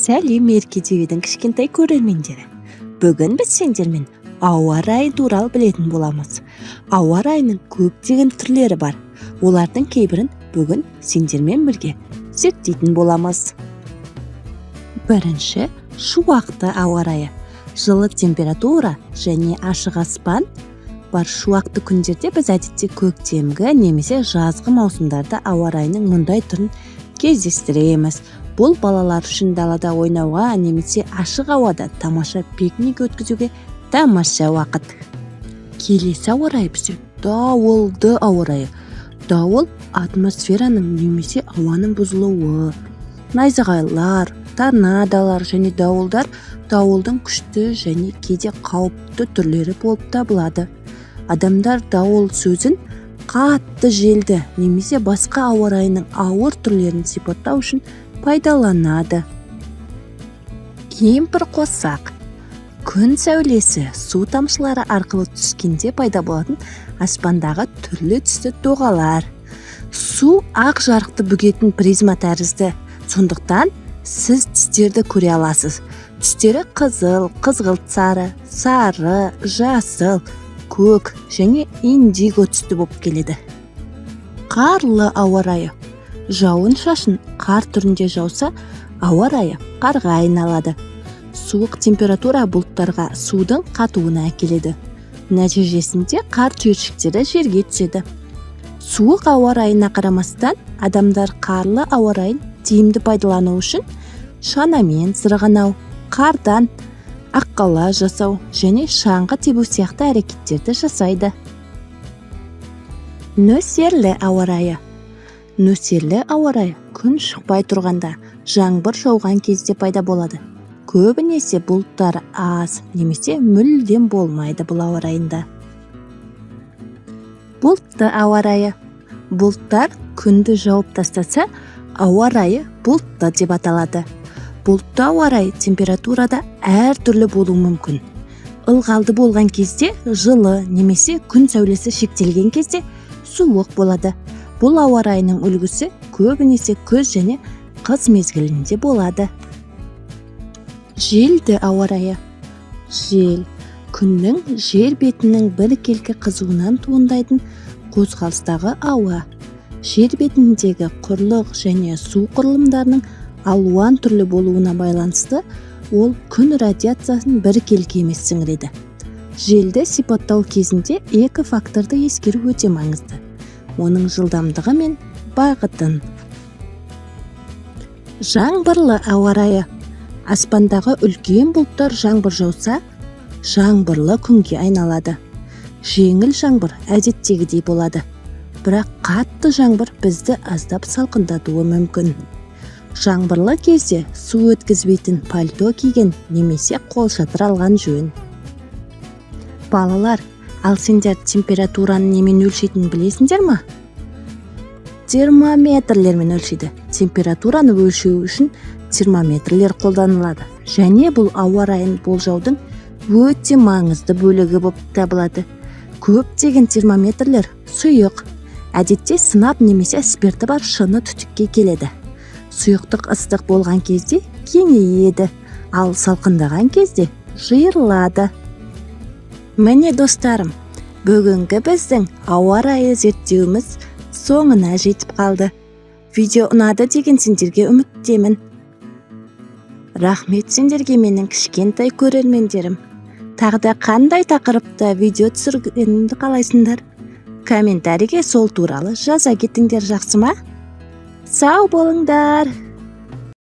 Сәлем Ерке ТV'дің кішкентай көрермендері. Бүгін біз сендермен ауа райы туралы білетін боламыз. Ауа райының көптеген түрлері бар. Олардың кейбірін бүгін сендермен бірге зерттейтін боламыз. Бірінші, шуақты ауа райы. Жылы температура және ашық аспан бар шуақты күндерде біз әдетте көктемгі немесе жазғы маусымдарда ауа райының мұндай түрін кездестіреміз. Бұл балалар үшін далада ойнауға немесе ашық ауада тамаша пикник өткізуге тамаша уақыт. Келесі ауа райы бізде дауылды ауа райы. Дауыл атмосфераның немесе ауаның бұзылуы. Найзағайлар, торнадолар және дауылдар дауылдың күшті және кейде қауіпті түрлері болып табылады. Адамдар дауыл сөзін қатты желді немесе басқа ауа райының ауыр түрлерін сипаттау үшін пайдаланады. Кемпір қосақ. Күн сәулесі су тамшылары арқылы түскенде пайда болатын аспандағы түрлі түсті доғалар. Су ақ жарықты бүгетін призма тәрізді. Сондықтан сіз түстерді көре аласыз. Түстері қызыл, қызғылт сары, сары, жасыл, көк және индиго түсті болып келеді. Қарлы ауа райы. Жауын шашын қар түрінде жауса, ауа райы қарға айналады. Суық температура бұлттарға судың қатуына әкеледі. Нәтижесінде қар түйіршіктері жерге түседі. Суық ауа райына қарамастан, адамдар қарлы ауа райын тиімді пайдалану үшін шанамен сырғанау, қардан аққала жасау және шаңғы тебу сияқты әрекеттерді жасайды. Нөсерлі ауа райы. Нөсерлі ауа райы күн шықпай тұрғанда, жаңбыр жауған кезде пайда болады. Көбінесе бұлттар аз немесе мүлдем болмайды бұл ауа райында. Бұлтты ауа райы. Бұлттар күнді жауып тастаса, ауа райы бұлтты деп аталады. Бұлтты ауа райы температурада әр түрлі болуы мүмкін. Ылғалды болған кезде жылы немесе күн сәулесі шектелген кезде суық болады. Бұл ауа райының үлгісі көбінесе күз және қыс мезгілінде болады. Желді ауа райы. Жел күннің жер бетінің біркелкі қызуынан туындайтын қозғалыстағы ауа. Жер бетіндегі құрлық және су құрылымдарының алуан түрлі болуына байланысты, ол күн радиациясын біркелкі емес сіңіреді. Желді сипаттау кезінде екі факторды ескеру өте маңызды. Оның жылдамдығы мен бағытын. Жаңбырлы ауа райы. Аспандағы үлкен бұлттар жаңбыр жауса, жаңбырлы күнге айналады. Жеңіл жаңбыр әдеттегідей болады. Бірақ қатты жаңбыр бізді аздап салқындатуы мүмкін. Жаңбырлы кезде су өткізбейтін пальто киген немесе қолшатыр алған жөн. Балалар, ал сендер температураны немен өлшейтінін білесіңдер ма? Термометрлермен өлшейді. Температураны өлшеу үшін термометрлер қолданылады. Және бұл ауа райын болжаудың өте маңызды бөлігі болып табылады. Көптеген термометрлер сұйық. Әдетте сынап немесе спирті бар шыны түтікке келеді. Сұйықтық ыстық болған кезде кеңейеді, ал салқындаған кезде жиырылады. Міне достарым, бүгінгі біздің ауа райы зерттеуіміз соңына жетіп қалды. Видео ұнады деген сендерге үміттемін. Рахмет сендерге менің кішкентай көрермендерім. Тағы да қандай тақырыпта видео түсіргенімді қалайсыңдар? Комментарийге сол туралы жаза кетіңдер, жақсы ма? Сау болыңдар!